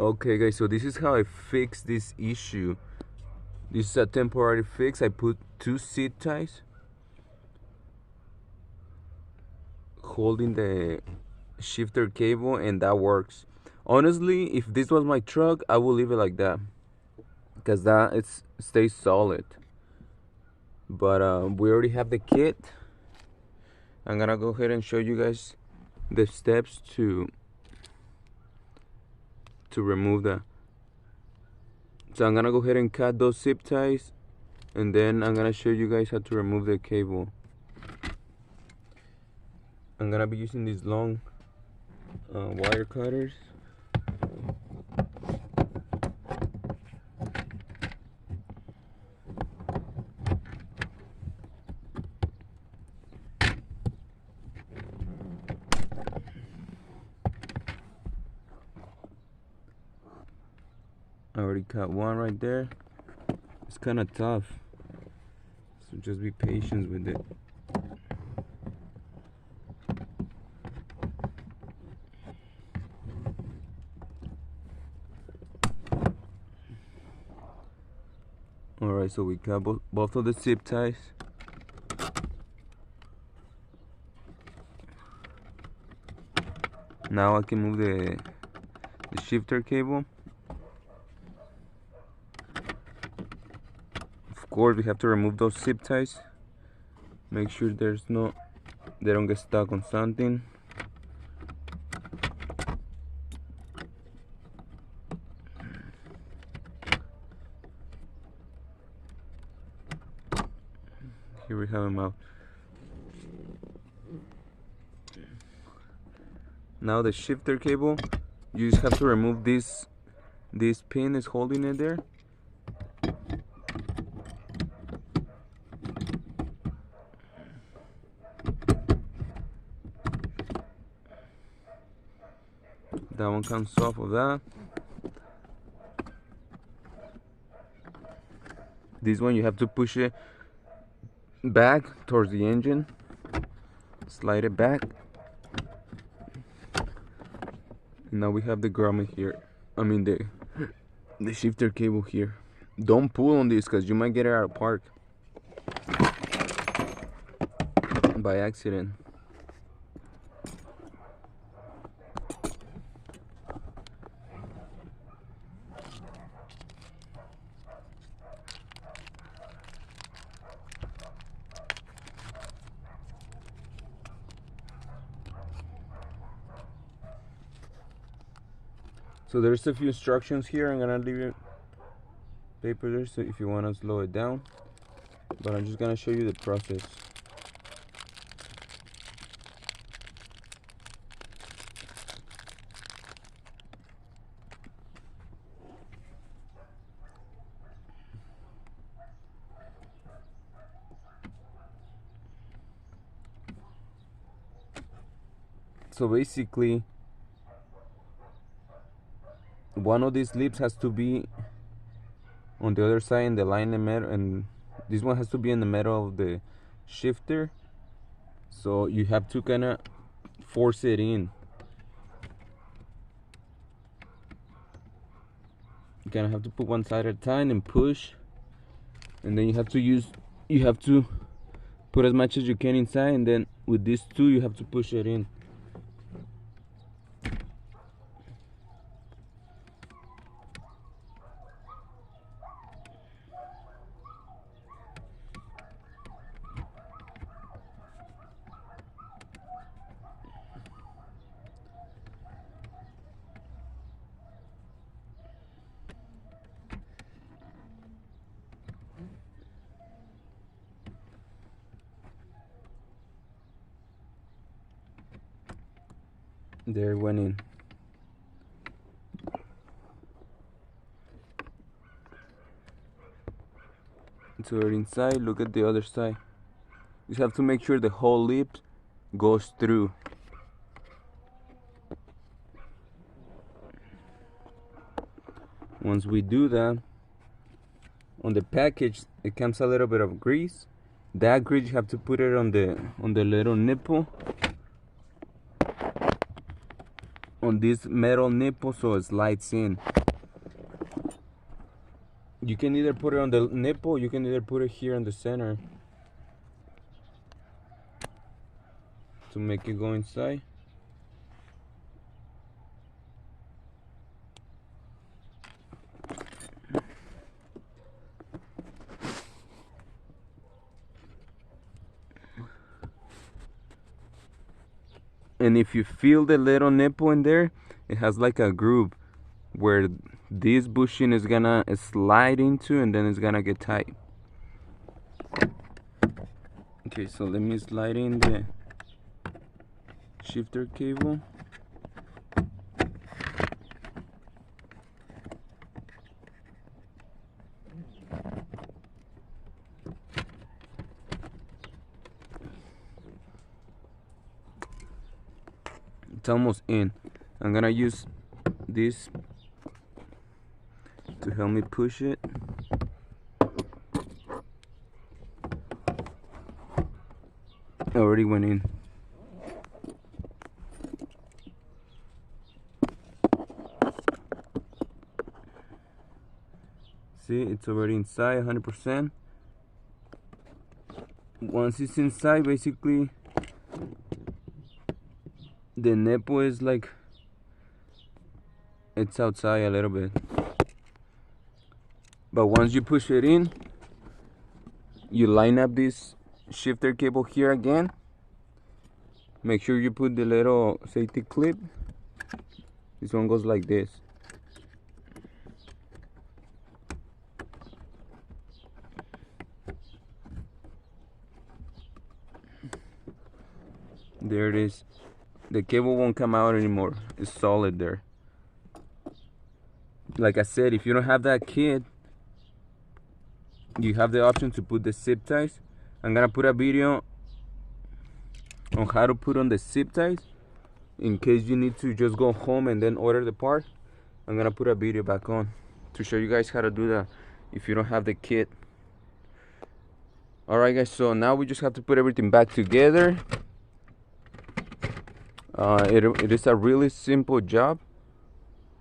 Okay guys, so this is how I fix this issue. This is a temporary fix. I put 2 seat ties holding the shifter cable, and that works. Honestly, if this was my truck, I would leave it like that because that it stays solid. But we already have the kit. I'm gonna go ahead and show you guys the steps to remove that. So I'm gonna go ahead and cut those zip ties, and then I'm gonna show you guys how to remove the cable. I'm gonna be using these long wire cutters. I already cut one right there. It's kind of tough, so just be patient with it. Alright, so we cut both of the zip ties. Now I can move the shifter cable. Of course, we have to remove those zip ties. Make sure they don't get stuck on something. Here we have them out. Now the shifter cable, you just have to remove this pin is holding it there. That one comes off of that. This one you have to push it back towards the engine. Slide it back. And now we have the grommet here. I mean the shifter cable here. Don't pull on this because you might get it out of park by accident. So there's a few instructions here. I'm gonna leave it paper there, so if you want to slow it down, but I'm just gonna show you the process. So basically, one of these lips has to be on the other side in the line of metal, and this one has to be in the middle of the shifter. So you have to kind of force it in. You kind of have to put one side at a time and push, and then you have to put as much as you can inside, and then with these two you have to push it in. There it went in. So we're inside. Look at the other side. You have to make sure the whole lip goes through. Once we do that, on the package it comes a little bit of grease. That grease you have to put it on the little nipple on this metal nipple so it slides in. You can either put it on the nipple, you can either put it here in the center to make it go inside. And if you feel the little nipple in there, it has like a groove where this bushing is gonna slide into, and then it's gonna get tight. Okay, so let me slide in the shifter cable. It's almost in. I'm gonna use this to help me push it. It already went in. See, it's already inside 100%. Once it's inside, basically the nipple is like, it's outside a little bit. But once you push it in, you line up this shifter cable here again. Make sure you put the little safety clip. This one goes like this. There it is. The cable won't come out anymore. It's solid there. Like I said, if you don't have that kit, you have the option to put the zip ties. I'm gonna put a video on how to put on the zip ties in case you need to just go home and then order the part. I'm gonna put a video back on to show you guys how to do that if you don't have the kit. Alright guys, so now we just have to put everything back together. It is a really simple job.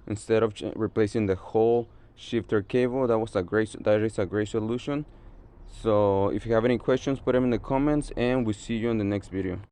Instead of replacing the whole shifter cable, that is a great solution. So if you have any questions, put them in the comments, and we'll see you in the next video.